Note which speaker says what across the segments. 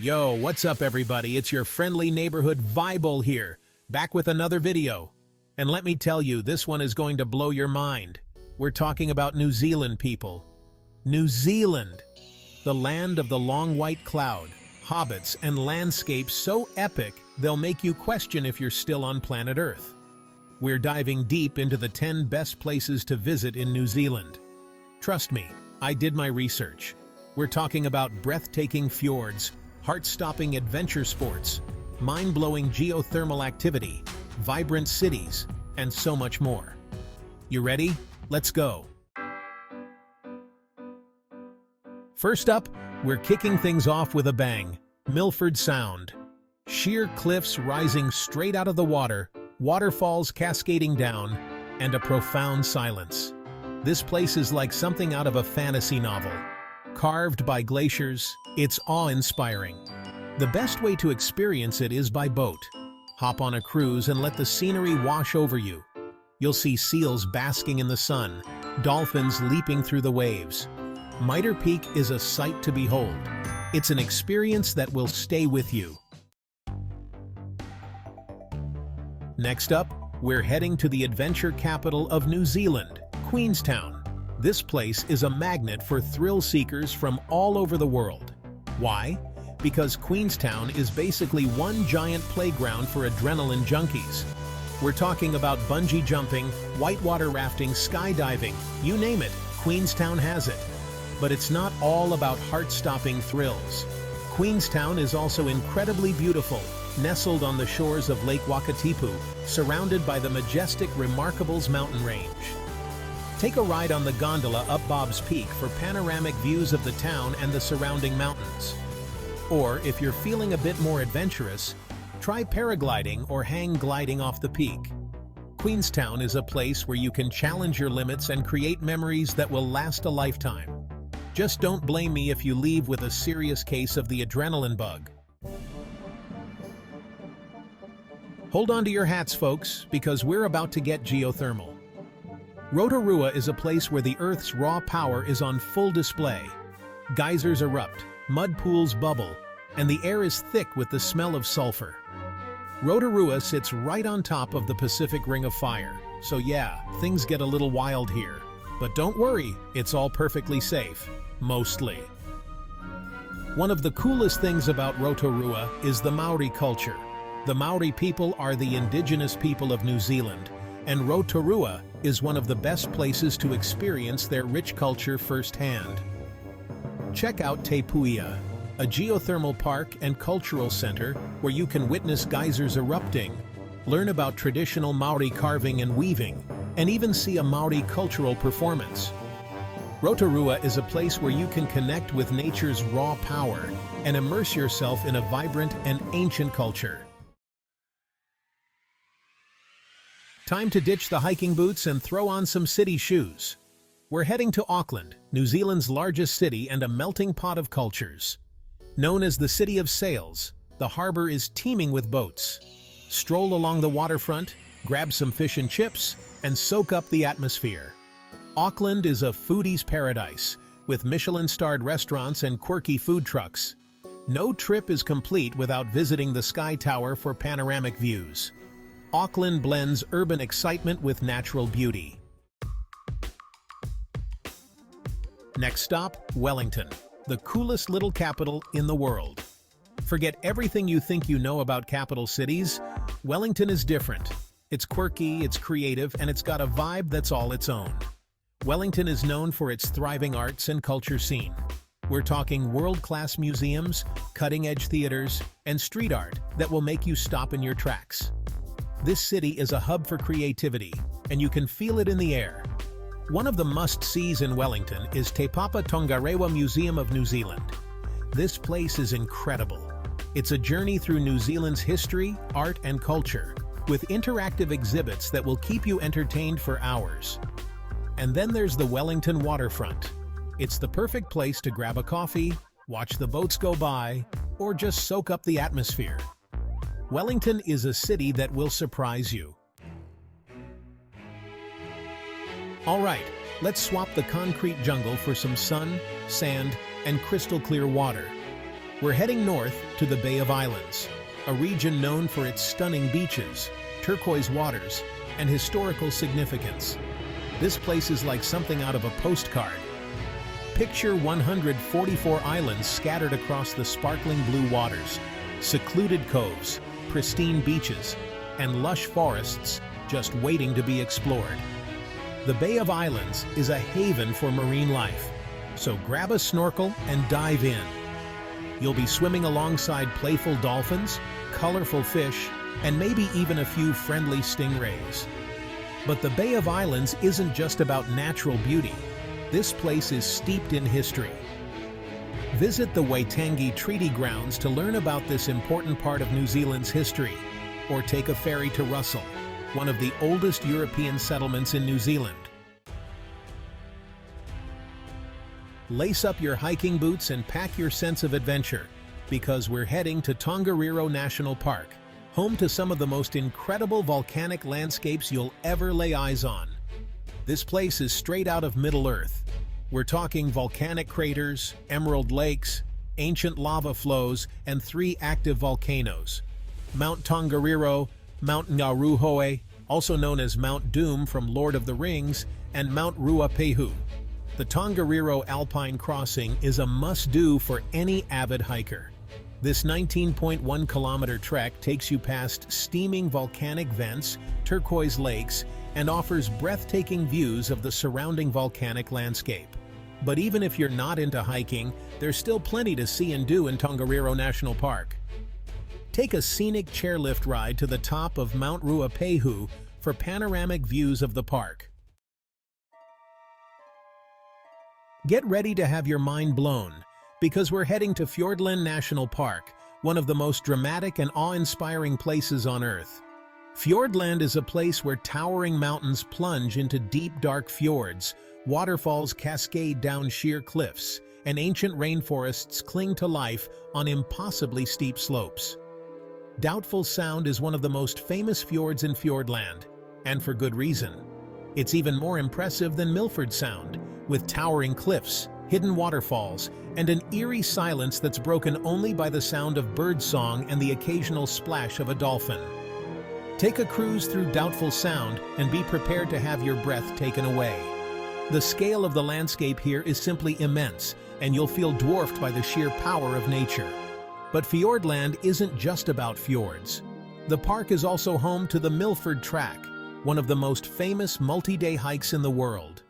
Speaker 1: Yo, what's up everybody? It's your friendly neighborhood Vibel here, back with another video. And let me tell you, this one is going to blow your mind. We're talking about New Zealand, people. New Zealand, the land of the long white cloud, hobbits, and landscapes so epic they'll make you question if you're still on planet Earth. We're diving deep into the 10 best places to visit in New Zealand. Trust me, I did my research. We're talking about breathtaking fjords, heart-stopping adventure sports, mind-blowing geothermal activity, vibrant cities, and so much more. You ready? Let's go! First up, we're kicking things off with a bang. Milford Sound. Sheer cliffs rising straight out of the water, waterfalls cascading down, and a profound silence. This place is like something out of a fantasy novel. Carved by glaciers, it's awe-inspiring. The best way to experience it is by boat. Hop on a cruise and let the scenery wash over you. You'll see seals basking in the sun, dolphins leaping through the waves. Mitre Peak is a sight to behold. It's an experience that will stay with you. Next up, we're heading to the adventure capital of New Zealand, Queenstown. This place is a magnet for thrill seekers from all over the world. Why? Because Queenstown is basically one giant playground for adrenaline junkies. We're talking about bungee jumping, whitewater rafting, skydiving, you name it, Queenstown has it. But it's not all about heart-stopping thrills. Queenstown is also incredibly beautiful, nestled on the shores of Lake Wakatipu, surrounded by the majestic Remarkables mountain range. Take a ride on the gondola up Bob's Peak for panoramic views of the town and the surrounding mountains. Or, if you're feeling a bit more adventurous, try paragliding or hang gliding off the peak. Queenstown is a place where you can challenge your limits and create memories that will last a lifetime. Just don't blame me if you leave with a serious case of the adrenaline bug. Hold on to your hats, folks, because we're about to get geothermal. Rotorua is a place where the Earth's raw power is on full display. Geysers erupt, mud pools bubble, and the air is thick with the smell of sulfur. Rotorua sits right on top of the Pacific Ring of Fire, so yeah, things get a little wild here. But don't worry, it's all perfectly safe, mostly. One of the coolest things about Rotorua is the Maori culture. The Maori people are the indigenous people of New Zealand, and Rotorua is one of the best places to experience their rich culture firsthand. Check out Te Puia, a geothermal park and cultural center where you can witness geysers erupting, learn about traditional Maori carving and weaving, and even see a Maori cultural performance. Rotorua is a place where you can connect with nature's raw power and immerse yourself in a vibrant and ancient culture. Time to ditch the hiking boots and throw on some city shoes. We're heading to Auckland, New Zealand's largest city and a melting pot of cultures. Known as the City of Sails, the harbor is teeming with boats. Stroll along the waterfront, grab some fish and chips, and soak up the atmosphere. Auckland is a foodie's paradise, with Michelin-starred restaurants and quirky food trucks. No trip is complete without visiting the Sky Tower for panoramic views. Auckland blends urban excitement with natural beauty. Next stop, Wellington, the coolest little capital in the world. Forget everything you think you know about capital cities. Wellington is different. It's quirky, it's creative, and it's got a vibe that's all its own. Wellington is known for its thriving arts and culture scene. We're talking world-class museums, cutting-edge theaters, and street art that will make you stop in your tracks. This city is a hub for creativity, and you can feel it in the air. One of the must-sees in Wellington is Te Papa Tongarewa Museum of New Zealand. This place is incredible. It's a journey through New Zealand's history, art, and culture, with interactive exhibits that will keep you entertained for hours. And then there's the Wellington waterfront. It's the perfect place to grab a coffee, watch the boats go by, or just soak up the atmosphere. Wellington is a city that will surprise you. All right, let's swap the concrete jungle for some sun, sand, and crystal clear water. We're heading north to the Bay of Islands, a region known for its stunning beaches, turquoise waters, and historical significance. This place is like something out of a postcard. Picture 144 islands scattered across the sparkling blue waters, secluded coves, pristine beaches, and lush forests just waiting to be explored. The Bay of Islands is a haven for marine life, so grab a snorkel and dive in. You'll be swimming alongside playful dolphins, colorful fish, and maybe even a few friendly stingrays. But the Bay of Islands isn't just about natural beauty. This place is steeped in history. Visit the Waitangi Treaty Grounds to learn about this important part of New Zealand's history, or take a ferry to Russell, one of the oldest European settlements in New Zealand. Lace up your hiking boots and pack your sense of adventure, because we're heading to Tongariro National Park, home to some of the most incredible volcanic landscapes you'll ever lay eyes on. This place is straight out of Middle-earth. We're talking volcanic craters, emerald lakes, ancient lava flows, and 3 active volcanoes: Mount Tongariro, Mount Ngauruhoe, also known as Mount Doom from Lord of the Rings, and Mount Ruapehu. The Tongariro Alpine Crossing is a must-do for any avid hiker. This 19.1-kilometer trek takes you past steaming volcanic vents, turquoise lakes, and offers breathtaking views of the surrounding volcanic landscape. But even if you're not into hiking, there's still plenty to see and do in Tongariro National Park. Take a scenic chairlift ride to the top of Mount Ruapehu for panoramic views of the park. Get ready to have your mind blown, because we're heading to Fiordland National Park, one of the most dramatic and awe-inspiring places on Earth. Fiordland is a place where towering mountains plunge into deep, dark fjords, waterfalls cascade down sheer cliffs, and ancient rainforests cling to life on impossibly steep slopes. Doubtful Sound is one of the most famous fjords in Fiordland, and for good reason. It's even more impressive than Milford Sound, with towering cliffs, hidden waterfalls, and an eerie silence that's broken only by the sound of birdsong and the occasional splash of a dolphin. Take a cruise through Doubtful Sound and be prepared to have your breath taken away. The scale of the landscape here is simply immense, and you'll feel dwarfed by the sheer power of nature. But Fiordland isn't just about fjords. The park is also home to the Milford Track, one of the most famous multi-day hikes in the world.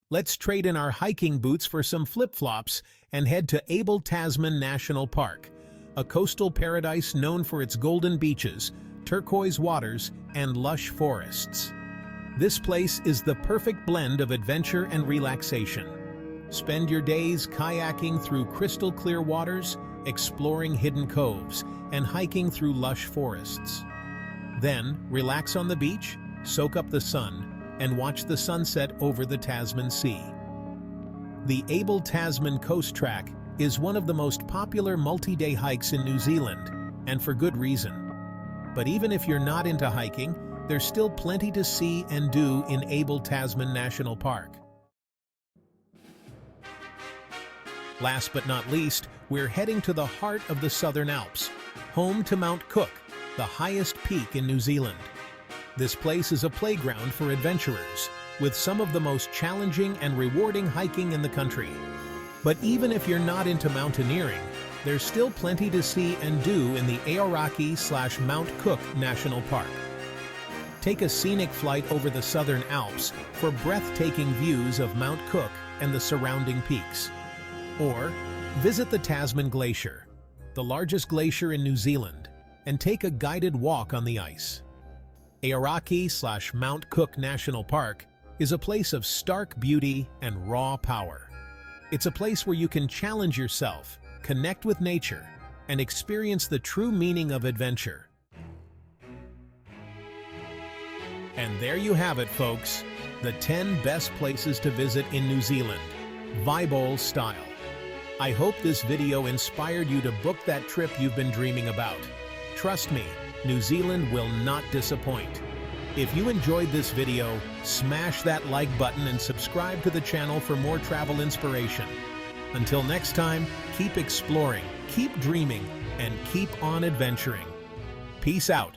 Speaker 1: Let's trade in our hiking boots for some flip-flops and head to Abel Tasman National Park, a coastal paradise known for its golden beaches, turquoise waters, and lush forests. This place is the perfect blend of adventure and relaxation. Spend your days kayaking through crystal-clear waters, exploring hidden coves, and hiking through lush forests. Then, relax on the beach, soak up the sun, and watch the sunset over the Tasman Sea. The Abel Tasman Coast Track is one of the most popular multi-day hikes in New Zealand, and for good reason. But even if you're not into hiking, there's still plenty to see and do in Abel Tasman National Park. Last but not least, we're heading to the heart of the Southern Alps, home to Mount Cook, the highest peak in New Zealand. This place is a playground for adventurers, with some of the most challenging and rewarding hiking in the country. But even if you're not into mountaineering, there's still plenty to see and do in the Aoraki/Mount Cook National Park. Take a scenic flight over the Southern Alps for breathtaking views of Mount Cook and the surrounding peaks. Or visit the Tasman Glacier, the largest glacier in New Zealand, and take a guided walk on the ice. Aoraki/Mount Cook National Park is a place of stark beauty and raw power. It's a place where you can challenge yourself, connect with nature, and experience the true meaning of adventure. And there you have it, folks, the 10 best places to visit in New Zealand, Vibole style. I hope this video inspired you to book that trip you've been dreaming about. Trust me, New Zealand will not disappoint. If you enjoyed this video, smash that like button and subscribe to the channel for more travel inspiration. Until next time, keep exploring, keep dreaming, and keep on adventuring. Peace out.